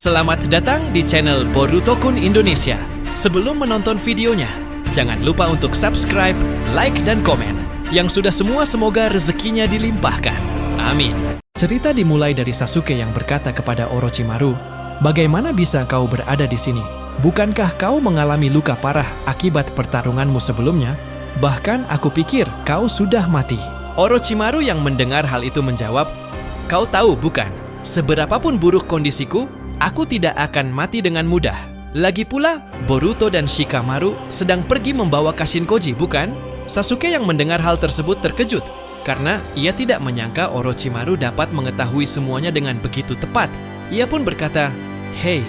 Selamat datang di channel Boruto-kun Indonesia. Sebelum menonton videonya, jangan lupa untuk subscribe, like, dan komen. Yang sudah semua semoga rezekinya dilimpahkan. Amin. Cerita dimulai dari Sasuke yang berkata kepada Orochimaru, "Bagaimana bisa kau berada di sini? Bukankah kau mengalami luka parah akibat pertarunganmu sebelumnya? Bahkan aku pikir kau sudah mati." Orochimaru yang mendengar hal itu menjawab, "Kau tahu bukan? Seberapapun buruk kondisiku, aku tidak akan mati dengan mudah. Lagi pula, Boruto dan Shikamaru sedang pergi membawa Kashinkoji, bukan?" Sasuke yang mendengar hal tersebut terkejut, karena ia tidak menyangka Orochimaru dapat mengetahui semuanya dengan begitu tepat. Ia pun berkata, "Hei,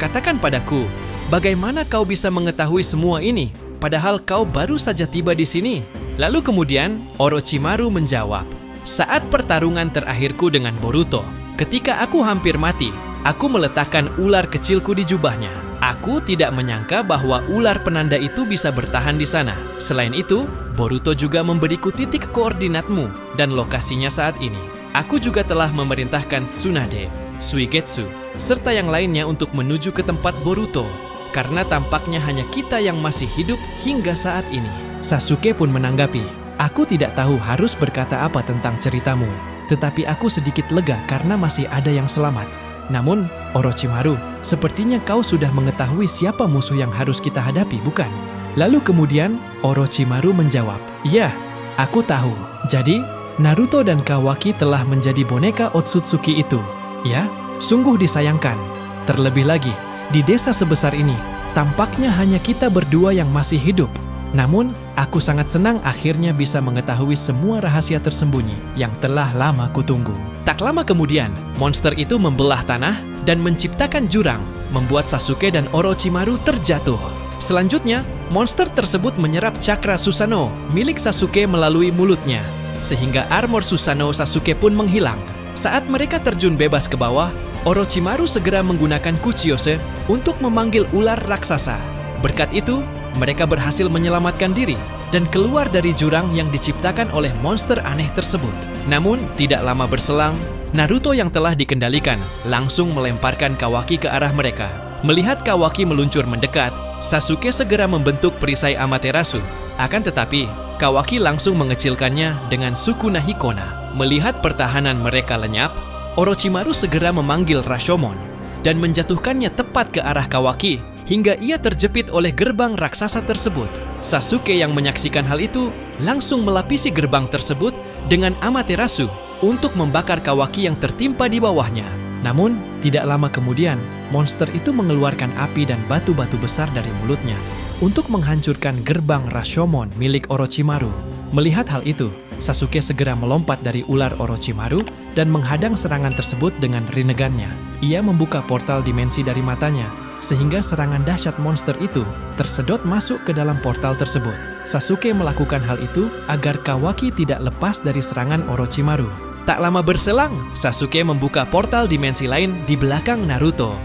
katakan padaku, bagaimana kau bisa mengetahui semua ini, padahal kau baru saja tiba di sini?" Lalu kemudian, Orochimaru menjawab, "Saat pertarungan terakhirku dengan Boruto, ketika aku hampir mati, aku meletakkan ular kecilku di jubahnya. Aku tidak menyangka bahwa ular penanda itu bisa bertahan di sana. Selain itu, Boruto juga memberiku titik koordinatmu dan lokasinya saat ini. Aku juga telah memerintahkan Tsunade, Suigetsu, serta yang lainnya untuk menuju ke tempat Boruto, karena tampaknya hanya kita yang masih hidup hingga saat ini." Sasuke pun menanggapi, "Aku tidak tahu harus berkata apa tentang ceritamu, tetapi aku sedikit lega karena masih ada yang selamat. Namun, Orochimaru, sepertinya kau sudah mengetahui siapa musuh yang harus kita hadapi, bukan?" Lalu kemudian, Orochimaru menjawab, "Ya, aku tahu. Jadi, Naruto dan Kawaki telah menjadi boneka Otsutsuki itu. Ya, sungguh disayangkan. Terlebih lagi, di desa sebesar ini, tampaknya hanya kita berdua yang masih hidup. Namun, aku sangat senang akhirnya bisa mengetahui semua rahasia tersembunyi yang telah lama kutunggu." Tak lama kemudian, monster itu membelah tanah dan menciptakan jurang, membuat Sasuke dan Orochimaru terjatuh. Selanjutnya, monster tersebut menyerap cakra Susanoo milik Sasuke melalui mulutnya, sehingga armor Susanoo Sasuke pun menghilang. Saat mereka terjun bebas ke bawah, Orochimaru segera menggunakan Kuchiyose untuk memanggil ular raksasa. Berkat itu, mereka berhasil menyelamatkan diri dan keluar dari jurang yang diciptakan oleh monster aneh tersebut. Namun, tidak lama berselang, Naruto yang telah dikendalikan langsung melemparkan Kawaki ke arah mereka. Melihat Kawaki meluncur mendekat, Sasuke segera membentuk perisai Amaterasu. Akan tetapi, Kawaki langsung mengecilkannya dengan Sukuna Hikona. Melihat pertahanan mereka lenyap, Orochimaru segera memanggil Rashomon dan menjatuhkannya tepat ke arah Kawaki hingga ia terjepit oleh gerbang raksasa tersebut. Sasuke yang menyaksikan hal itu langsung melapisi gerbang tersebut dengan Amaterasu untuk membakar Kawaki yang tertimpa di bawahnya. Namun, tidak lama kemudian, monster itu mengeluarkan api dan batu-batu besar dari mulutnya untuk menghancurkan gerbang Rashomon milik Orochimaru. Melihat hal itu, Sasuke segera melompat dari ular Orochimaru dan menghadang serangan tersebut dengan Rinnegan-nya. Ia membuka portal dimensi dari matanya, sehingga serangan dahsyat monster itu tersedot masuk ke dalam portal tersebut. Sasuke melakukan hal itu agar Kawaki tidak lepas dari serangan Orochimaru. Tak lama berselang, Sasuke membuka portal dimensi lain di belakang Naruto.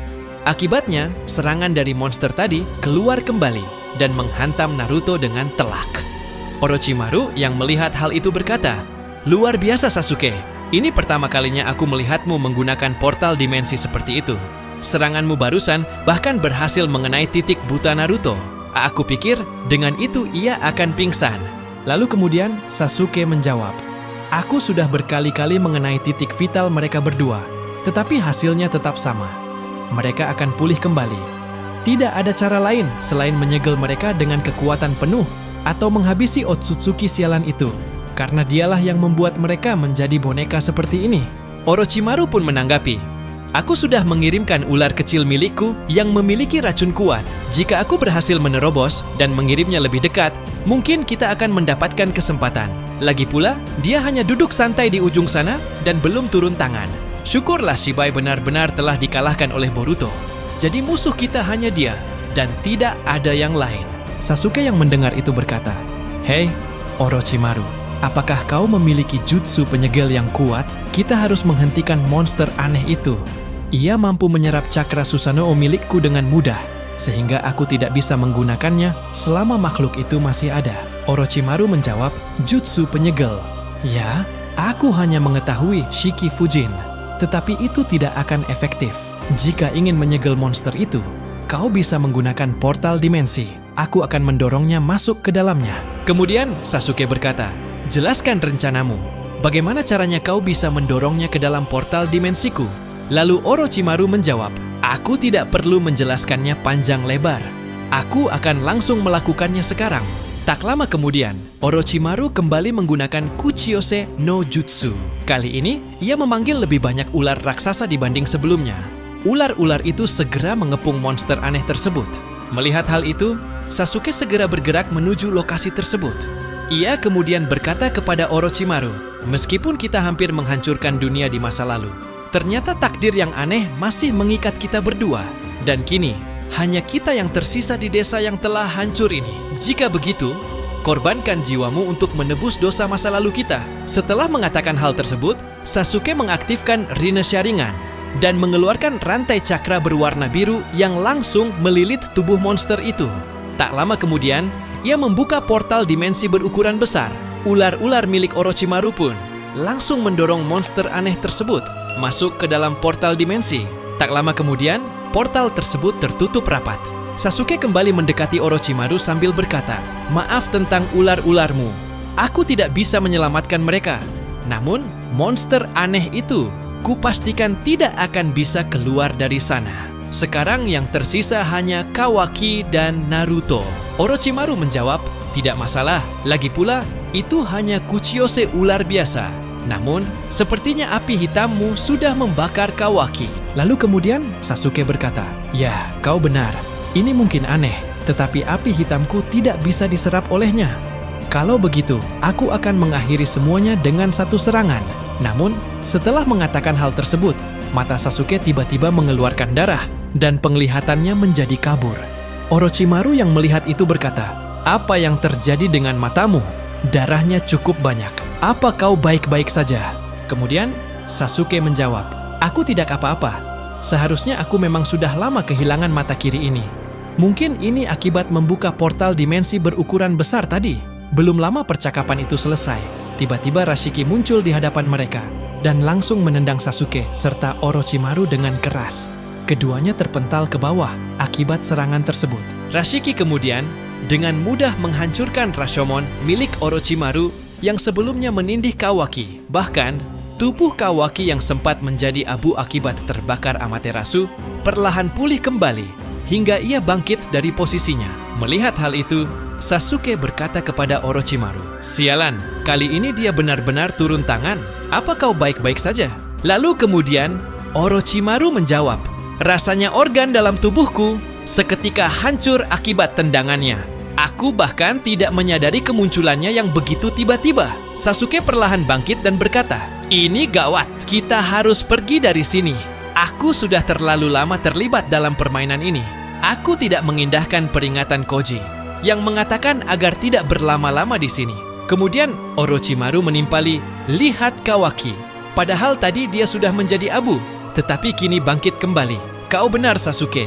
Akibatnya, serangan dari monster tadi keluar kembali dan menghantam Naruto dengan telak. Orochimaru yang melihat hal itu berkata, "Luar biasa Sasuke, ini pertama kalinya aku melihatmu menggunakan portal dimensi seperti itu. Seranganmu barusan bahkan berhasil mengenai titik buta Naruto. Aku pikir dengan itu ia akan pingsan." Lalu kemudian Sasuke menjawab, "Aku sudah berkali-kali mengenai titik vital mereka berdua, tetapi hasilnya tetap sama. Mereka akan pulih kembali. Tidak ada cara lain selain menyegel mereka dengan kekuatan penuh atau menghabisi Otsutsuki sialan itu, karena dialah yang membuat mereka menjadi boneka seperti ini." Orochimaru pun menanggapi, "Aku sudah mengirimkan ular kecil milikku yang memiliki racun kuat. Jika aku berhasil menerobos dan mengirimnya lebih dekat, mungkin kita akan mendapatkan kesempatan. Lagi pula, dia hanya duduk santai di ujung sana dan belum turun tangan. Syukurlah Shibai benar-benar telah dikalahkan oleh Boruto. Jadi musuh kita hanya dia dan tidak ada yang lain." Sasuke yang mendengar itu berkata, "Hei, Orochimaru, apakah kau memiliki jutsu penyegel yang kuat? Kita harus menghentikan monster aneh itu. Ia mampu menyerap cakra Susanoo milikku dengan mudah, sehingga aku tidak bisa menggunakannya selama makhluk itu masih ada." Orochimaru menjawab, "Jutsu penyegel? Ya, aku hanya mengetahui Shiki Fujin, tetapi itu tidak akan efektif. Jika ingin menyegel monster itu, kau bisa menggunakan portal dimensi. Aku akan mendorongnya masuk ke dalamnya." Kemudian Sasuke berkata, "Jelaskan rencanamu. Bagaimana caranya kau bisa mendorongnya ke dalam portal dimensiku?" Lalu Orochimaru menjawab, "Aku tidak perlu menjelaskannya panjang lebar. Aku akan langsung melakukannya sekarang." Tak lama kemudian, Orochimaru kembali menggunakan Kuchiyose no Jutsu. Kali ini, ia memanggil lebih banyak ular raksasa dibanding sebelumnya. Ular-ular itu segera mengepung monster aneh tersebut. Melihat hal itu, Sasuke segera bergerak menuju lokasi tersebut. Ia kemudian berkata kepada Orochimaru, "Meskipun kita hampir menghancurkan dunia di masa lalu, ternyata takdir yang aneh masih mengikat kita berdua. Dan kini, hanya kita yang tersisa di desa yang telah hancur ini. Jika begitu, korbankan jiwamu untuk menebus dosa masa lalu kita." Setelah mengatakan hal tersebut, Sasuke mengaktifkan Rinne Sharingan dan mengeluarkan rantai cakra berwarna biru yang langsung melilit tubuh monster itu. Tak lama kemudian, ia membuka portal dimensi berukuran besar. Ular-ular milik Orochimaru pun langsung mendorong monster aneh tersebut masuk ke dalam portal dimensi. Tak lama kemudian, portal tersebut tertutup rapat. Sasuke kembali mendekati Orochimaru sambil berkata, "Maaf tentang ular-ularmu. Aku tidak bisa menyelamatkan mereka. Namun, monster aneh itu kupastikan tidak akan bisa keluar dari sana. Sekarang yang tersisa hanya Kawaki dan Naruto." Orochimaru menjawab, "Tidak masalah. Lagi pula, itu hanya Kuchiyose ular biasa. Namun, sepertinya api hitammu sudah membakar Kawaki." Lalu kemudian Sasuke berkata, "Ya, kau benar. Ini mungkin aneh, tetapi api hitamku tidak bisa diserap olehnya. Kalau begitu, aku akan mengakhiri semuanya dengan satu serangan." Namun, setelah mengatakan hal tersebut, mata Sasuke tiba-tiba mengeluarkan darah dan penglihatannya menjadi kabur. Orochimaru yang melihat itu berkata, "Apa yang terjadi dengan matamu? Darahnya cukup banyak. Apa kau baik-baik saja?" Kemudian Sasuke menjawab, "Aku tidak apa-apa. Seharusnya aku memang sudah lama kehilangan mata kiri ini. Mungkin ini akibat membuka portal dimensi berukuran besar tadi." Belum lama percakapan itu selesai. Tiba-tiba Rashiki muncul di hadapan mereka dan langsung menendang Sasuke serta Orochimaru dengan keras. Keduanya terpental ke bawah akibat serangan tersebut. Rashiki kemudian dengan mudah menghancurkan Rashomon milik Orochimaru yang sebelumnya menindih Kawaki. Bahkan, tubuh Kawaki yang sempat menjadi abu akibat terbakar Amaterasu perlahan pulih kembali hingga ia bangkit dari posisinya. Melihat hal itu, Sasuke berkata kepada Orochimaru, "Sialan, kali ini dia benar-benar turun tangan. Apa kau baik-baik saja?" Lalu kemudian Orochimaru menjawab, "Rasanya organ dalam tubuhku seketika hancur akibat tendangannya. Aku bahkan tidak menyadari kemunculannya yang begitu tiba-tiba." Sasuke perlahan bangkit dan berkata, "Ini gawat, kita harus pergi dari sini. Aku sudah terlalu lama terlibat dalam permainan ini. Aku tidak mengindahkan peringatan Koji yang mengatakan agar tidak berlama-lama di sini." Kemudian Orochimaru menimpali, "Lihat Kawaki. Padahal tadi dia sudah menjadi abu, tetapi kini bangkit kembali. Kau benar Sasuke.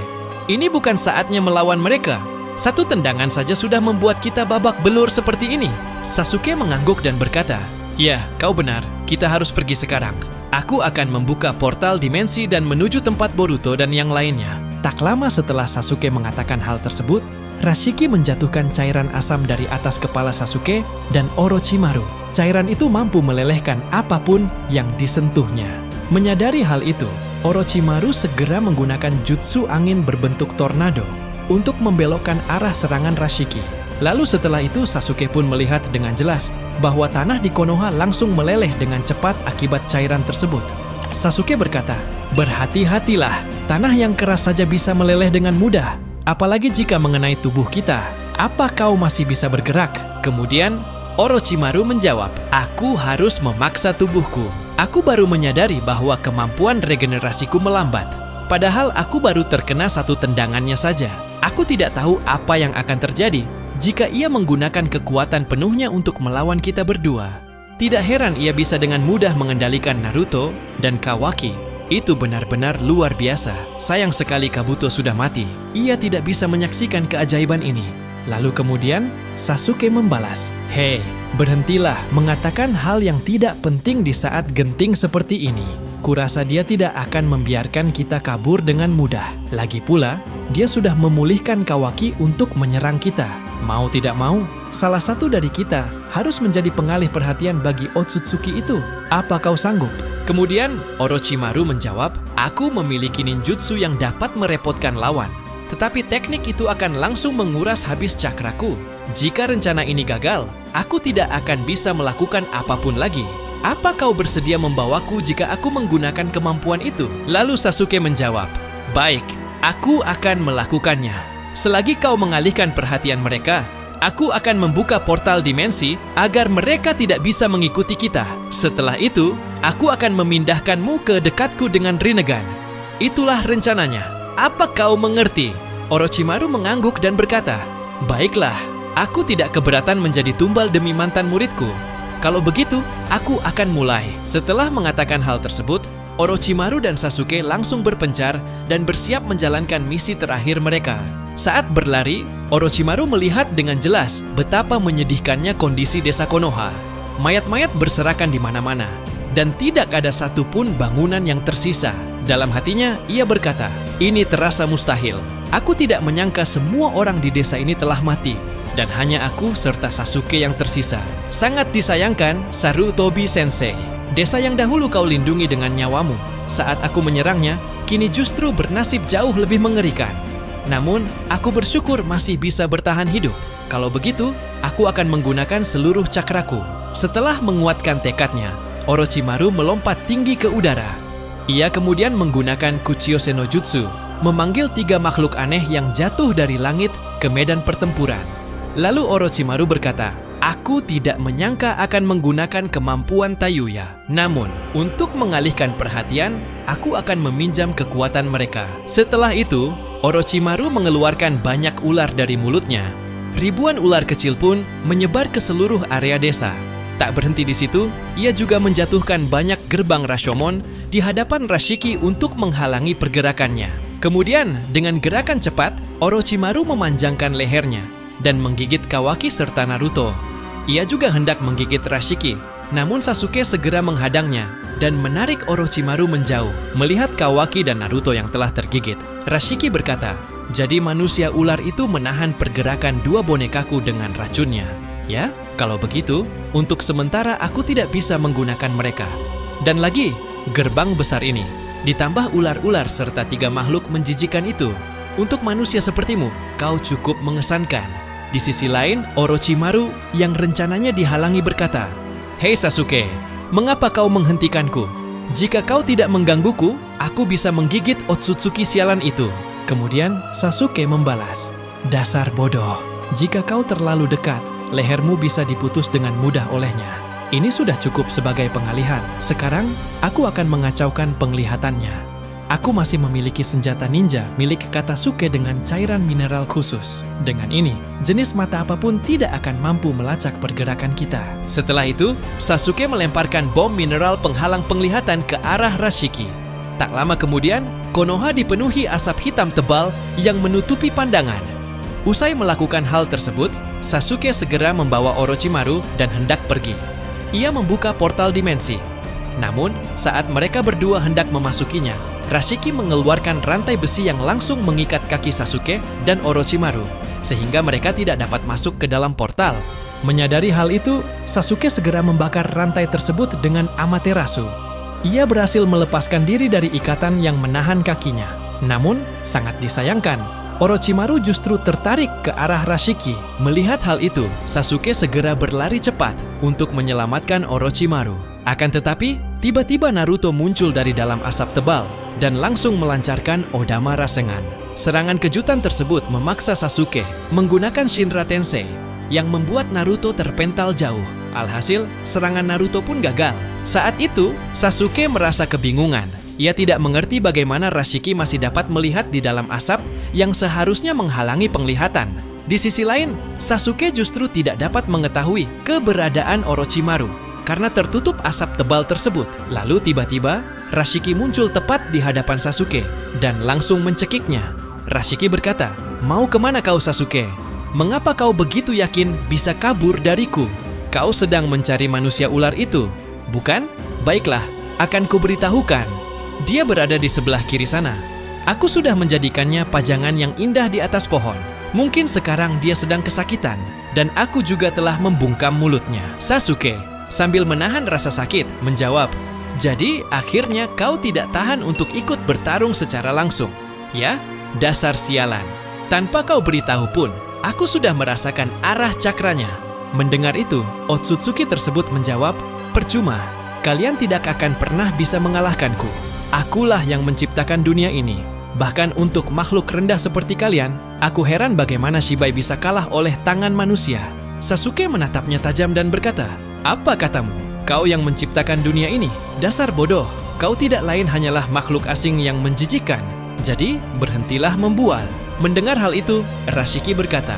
Ini bukan saatnya melawan mereka. Satu tendangan saja sudah membuat kita babak belur seperti ini." Sasuke mengangguk dan berkata, "Ya, kau benar. Kita harus pergi sekarang. Aku akan membuka portal dimensi dan menuju tempat Boruto dan yang lainnya." Tak lama setelah Sasuke mengatakan hal tersebut, Rashiki menjatuhkan cairan asam dari atas kepala Sasuke dan Orochimaru. Cairan itu mampu melelehkan apapun yang disentuhnya. Menyadari hal itu, Orochimaru segera menggunakan jutsu angin berbentuk tornado untuk membelokkan arah serangan Rashiki. Lalu setelah itu Sasuke pun melihat dengan jelas bahwa tanah di Konoha langsung meleleh dengan cepat akibat cairan tersebut. Sasuke berkata, "Berhati-hatilah, tanah yang keras saja bisa meleleh dengan mudah. Apalagi jika mengenai tubuh kita. Apa kau masih bisa bergerak?" Kemudian Orochimaru menjawab, "Aku harus memaksa tubuhku. Aku baru menyadari bahwa kemampuan regenerasiku melambat. Padahal aku baru terkena satu tendangannya saja. Aku tidak tahu apa yang akan terjadi jika ia menggunakan kekuatan penuhnya untuk melawan kita berdua. Tidak heran ia bisa dengan mudah mengendalikan Naruto dan Kawaki. Itu benar-benar luar biasa. Sayang sekali Kabuto sudah mati. Ia tidak bisa menyaksikan keajaiban ini." Lalu kemudian Sasuke membalas, "Hei, berhentilah mengatakan hal yang tidak penting di saat genting seperti ini. Kurasa dia tidak akan membiarkan kita kabur dengan mudah. Lagi pula, dia sudah memulihkan Kawaki untuk menyerang kita. Mau tidak mau, salah satu dari kita harus menjadi pengalih perhatian bagi Otsutsuki itu. Apa kau sanggup? Kemudian Orochimaru menjawab, aku memiliki ninjutsu yang dapat merepotkan lawan. Tetapi teknik itu akan langsung menguras habis cakraku. Jika rencana ini gagal, aku tidak akan bisa melakukan apapun lagi. Apa kau bersedia membawaku jika aku menggunakan kemampuan itu? Lalu Sasuke menjawab, baik, aku akan melakukannya. Selagi kau mengalihkan perhatian mereka, aku akan membuka portal dimensi agar mereka tidak bisa mengikuti kita. Setelah itu, aku akan memindahkanmu ke dekatku dengan Rinnegan. Itulah rencananya. Apa kau mengerti? Orochimaru mengangguk dan berkata, baiklah, aku tidak keberatan menjadi tumbal demi mantan muridku. Kalau begitu, aku akan mulai. Setelah mengatakan hal tersebut, Orochimaru dan Sasuke langsung berpencar dan bersiap menjalankan misi terakhir mereka. Saat berlari, Orochimaru melihat dengan jelas betapa menyedihkannya kondisi desa Konoha. Mayat-mayat berserakan di mana-mana, dan tidak ada satupun bangunan yang tersisa. Dalam hatinya, ia berkata, ini terasa mustahil. Aku tidak menyangka semua orang di desa ini telah mati, dan hanya aku serta Sasuke yang tersisa. Sangat disayangkan, Sarutobi Sensei. Desa yang dahulu kau lindungi dengan nyawamu, saat aku menyerangnya, kini justru bernasib jauh lebih mengerikan. Namun, aku bersyukur masih bisa bertahan hidup. Kalau begitu, aku akan menggunakan seluruh cakraku. Setelah menguatkan tekadnya, Orochimaru melompat tinggi ke udara. Ia kemudian menggunakan Kuchiyose no Jutsu, memanggil 3 makhluk aneh yang jatuh dari langit ke medan pertempuran. Lalu Orochimaru berkata, aku tidak menyangka akan menggunakan kemampuan Tayuya. Namun, untuk mengalihkan perhatian, aku akan meminjam kekuatan mereka. Setelah itu, Orochimaru mengeluarkan banyak ular dari mulutnya. Ribuan ular kecil pun menyebar ke seluruh area desa. Tak berhenti di situ, ia juga menjatuhkan banyak gerbang Rashomon di hadapan Rashiki untuk menghalangi pergerakannya. Kemudian, dengan gerakan cepat, Orochimaru memanjangkan lehernya dan menggigit Kawaki serta Naruto. Ia juga hendak menggigit Rashiki, namun Sasuke segera menghadangnya dan menarik Orochimaru menjauh. Melihat Kawaki dan Naruto yang telah tergigit, Rashiki berkata, jadi manusia ular itu menahan pergerakan 2 bonekaku dengan racunnya. Ya, kalau begitu, untuk sementara aku tidak bisa menggunakan mereka. Dan lagi, gerbang besar ini, ditambah ular-ular serta 3 makhluk menjijikan itu. Untuk manusia sepertimu, kau cukup mengesankan. Di sisi lain, Orochimaru yang rencananya dihalangi berkata, hei Sasuke, mengapa kau menghentikanku? Jika kau tidak menggangguku, aku bisa menggigit Otsutsuki sialan itu. Kemudian Sasuke membalas, dasar bodoh, jika kau terlalu dekat, lehermu bisa diputus dengan mudah olehnya. Ini sudah cukup sebagai pengalihan. Sekarang, aku akan mengacaukan penglihatannya. Aku masih memiliki senjata ninja milik Katasuke dengan cairan mineral khusus. Dengan ini, jenis mata apapun tidak akan mampu melacak pergerakan kita. Setelah itu, Sasuke melemparkan bom mineral penghalang penglihatan ke arah Rashiki. Tak lama kemudian, Konoha dipenuhi asap hitam tebal yang menutupi pandangan. Usai melakukan hal tersebut, Sasuke segera membawa Orochimaru dan hendak pergi. Ia membuka portal dimensi. Namun, saat mereka berdua hendak memasukinya, Rashiki mengeluarkan rantai besi yang langsung mengikat kaki Sasuke dan Orochimaru, sehingga mereka tidak dapat masuk ke dalam portal. Menyadari hal itu, Sasuke segera membakar rantai tersebut dengan Amaterasu. Ia berhasil melepaskan diri dari ikatan yang menahan kakinya. Namun, sangat disayangkan, Orochimaru justru tertarik ke arah Rashiki. Melihat hal itu, Sasuke segera berlari cepat untuk menyelamatkan Orochimaru. Akan tetapi, tiba-tiba Naruto muncul dari dalam asap tebal dan langsung melancarkan Odama Rasengan. Serangan kejutan tersebut memaksa Sasuke menggunakan Shinra Tensei yang membuat Naruto terpental jauh. Alhasil, serangan Naruto pun gagal. Saat itu, Sasuke merasa kebingungan. Ia tidak mengerti bagaimana Rashiki masih dapat melihat di dalam asap yang seharusnya menghalangi penglihatan. Di sisi lain, Sasuke justru tidak dapat mengetahui keberadaan Orochimaru karena tertutup asap tebal tersebut. Lalu tiba-tiba, Rashiki muncul tepat di hadapan Sasuke dan langsung mencekiknya. Rashiki berkata, "Mau kemana kau Sasuke? Mengapa kau begitu yakin bisa kabur dariku? Kau sedang mencari manusia ular itu, bukan? Baiklah, Akan kuberitahukan. Dia berada di sebelah kiri sana. Aku sudah menjadikannya pajangan yang indah di atas pohon. Mungkin sekarang dia sedang kesakitan, dan aku juga telah membungkam mulutnya." Sasuke, sambil menahan rasa sakit, menjawab, "Jadi akhirnya kau tidak tahan untuk ikut bertarung secara langsung, ya? Dasar sialan. Tanpa kau beritahu pun, aku sudah merasakan arah cakranya." Mendengar itu, Otsutsuki tersebut menjawab, "Percuma, kalian tidak akan pernah bisa mengalahkanku. Akulah yang menciptakan dunia ini. Bahkan untuk makhluk rendah seperti kalian, aku heran bagaimana Shibai bisa kalah oleh tangan manusia." Sasuke menatapnya tajam dan berkata, "Apa katamu? Kau yang menciptakan dunia ini? Dasar bodoh, kau tidak lain hanyalah makhluk asing yang menjijikkan. Jadi, berhentilah membual." Mendengar hal itu, Rashiki berkata,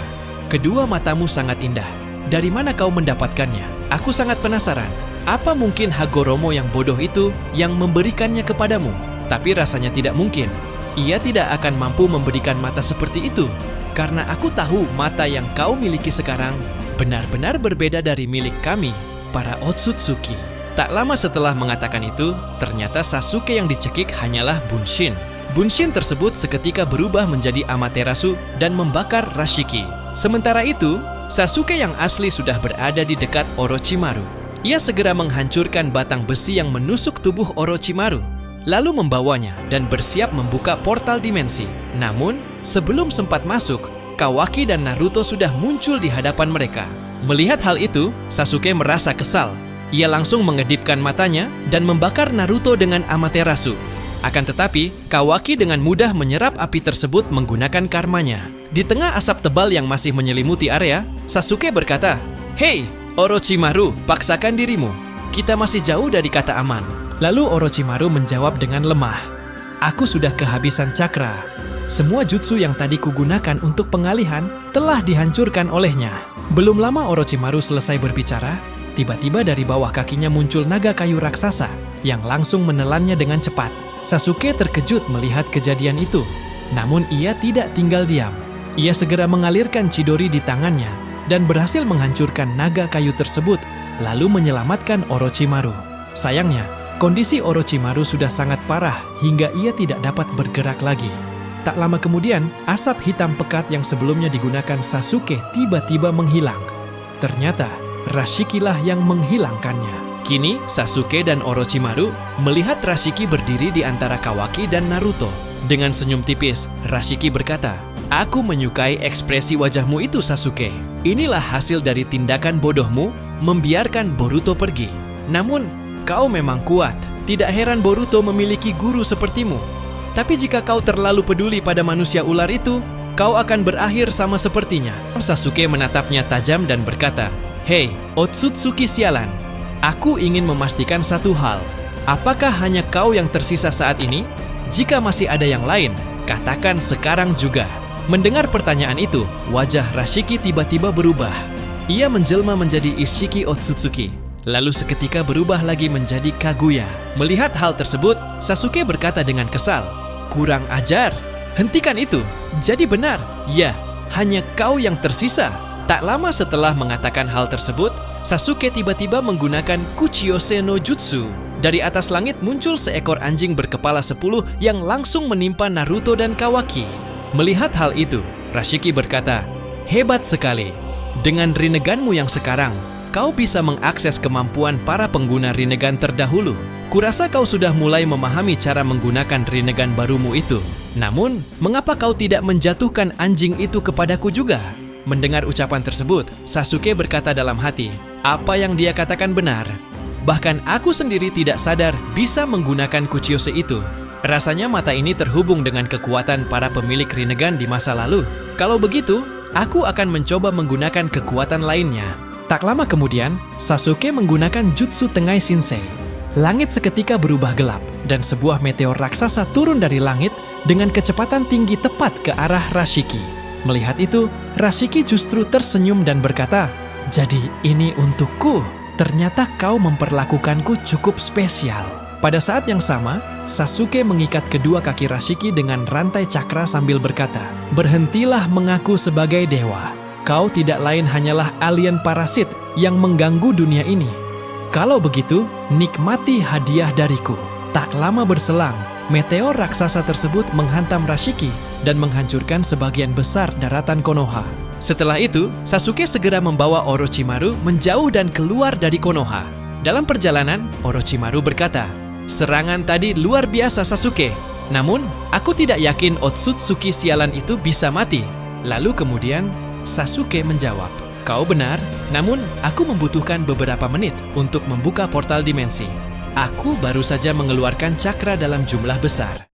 "Kedua matamu sangat indah. Dari mana kau mendapatkannya? Aku sangat penasaran. Apa mungkin Hagoromo yang bodoh itu yang memberikannya kepadamu? Tapi rasanya tidak mungkin. Ia tidak akan mampu memberikan mata seperti itu. Karena aku tahu mata yang kau miliki sekarang benar-benar berbeda dari milik kami, para Otsutsuki." Tak lama setelah mengatakan itu, ternyata Sasuke yang dicekik hanyalah Bunshin. Bunshin tersebut seketika berubah menjadi Amaterasu dan membakar Rashiki. Sementara itu, Sasuke yang asli sudah berada di dekat Orochimaru. Ia segera menghancurkan batang besi yang menusuk tubuh Orochimaru, lalu membawanya dan bersiap membuka portal dimensi. Namun, sebelum sempat masuk, Kawaki dan Naruto sudah muncul di hadapan mereka. Melihat hal itu, Sasuke merasa kesal. Ia langsung mengedipkan matanya dan membakar Naruto dengan Amaterasu. Akan tetapi, Kawaki dengan mudah menyerap api tersebut menggunakan karmanya. Di tengah asap tebal yang masih menyelimuti area, Sasuke berkata, "Hei, Orochimaru, paksakan dirimu. Kita masih jauh dari kata aman." Lalu Orochimaru menjawab dengan lemah, "Aku sudah kehabisan cakra. Semua jutsu yang tadi kugunakan untuk pengalihan telah dihancurkan olehnya." Belum lama Orochimaru selesai berbicara, tiba-tiba dari bawah kakinya muncul naga kayu raksasa yang langsung menelannya dengan cepat. Sasuke terkejut melihat kejadian itu, namun ia tidak tinggal diam. Ia segera mengalirkan Chidori di tangannya dan berhasil menghancurkan naga kayu tersebut, lalu menyelamatkan Orochimaru. Sayangnya, kondisi Orochimaru sudah sangat parah hingga ia tidak dapat bergerak lagi. Tak lama kemudian, asap hitam pekat yang sebelumnya digunakan Sasuke tiba-tiba menghilang. Ternyata, Rashiki lah yang menghilangkannya. Kini, Sasuke dan Orochimaru melihat Rashiki berdiri di antara Kawaki dan Naruto. Dengan senyum tipis, Rashiki berkata, "Aku menyukai ekspresi wajahmu itu, Sasuke. Inilah hasil dari tindakan bodohmu membiarkan Boruto pergi. Namun, kau memang kuat. Tidak heran Boruto memiliki guru sepertimu. Tapi jika kau terlalu peduli pada manusia ular itu, kau akan berakhir sama sepertinya." Sasuke menatapnya tajam dan berkata, "Hei, Otsutsuki sialan. Aku ingin memastikan satu hal. Apakah hanya kau yang tersisa saat ini? Jika masih ada yang lain, katakan sekarang juga." Mendengar pertanyaan itu, wajah Rashiki tiba-tiba berubah. Ia menjelma menjadi Ishiki Otsutsuki, lalu seketika berubah lagi menjadi Kaguya. Melihat hal tersebut, Sasuke berkata dengan kesal, "Kurang ajar. Hentikan itu. Jadi benar, ya, hanya kau yang tersisa." Tak lama setelah mengatakan hal tersebut, Sasuke tiba-tiba menggunakan Kuchiyose no Jutsu. Dari atas langit muncul seekor anjing berkepala 10 yang langsung menimpa Naruto dan Kawaki. Melihat hal itu, Rashiki berkata, "Hebat sekali. Dengan Rinneganmu yang sekarang, kau bisa mengakses kemampuan para pengguna Rinnegan terdahulu. Kurasa kau sudah mulai memahami cara menggunakan Rinnegan barumu itu. Namun, mengapa kau tidak menjatuhkan anjing itu kepadaku juga?" Mendengar ucapan tersebut, Sasuke berkata dalam hati, apa yang dia katakan benar. Bahkan aku sendiri tidak sadar bisa menggunakan Kuchiyose itu. Rasanya mata ini terhubung dengan kekuatan para pemilik Rinnegan di masa lalu. Kalau begitu, aku akan mencoba menggunakan kekuatan lainnya. Tak lama kemudian, Sasuke menggunakan Jutsu Tengai Shinsei. Langit seketika berubah gelap, dan sebuah meteor raksasa turun dari langit dengan kecepatan tinggi tepat ke arah Rashiki. Melihat itu, Rashiki justru tersenyum dan berkata, "Jadi ini untukku. Ternyata kau memperlakukanku cukup spesial." Pada saat yang sama, Sasuke mengikat kedua kaki Rashiki dengan rantai cakra sambil berkata, "Berhentilah mengaku sebagai dewa. Kau tidak lain hanyalah alien parasit yang mengganggu dunia ini. Kalau begitu, nikmati hadiah dariku. Tak lama berselang, meteor raksasa tersebut menghantam Rashiki dan menghancurkan sebagian besar daratan Konoha. Setelah itu, Sasuke segera membawa Orochimaru menjauh dan keluar dari Konoha. Dalam perjalanan, Orochimaru berkata, "Serangan tadi luar biasa, Sasuke. Namun, aku tidak yakin Otsutsuki sialan itu bisa mati." Lalu kemudian, Sasuke menjawab, "Kau benar, namun aku membutuhkan beberapa menit untuk membuka portal dimensi. Aku baru saja mengeluarkan cakra dalam jumlah besar.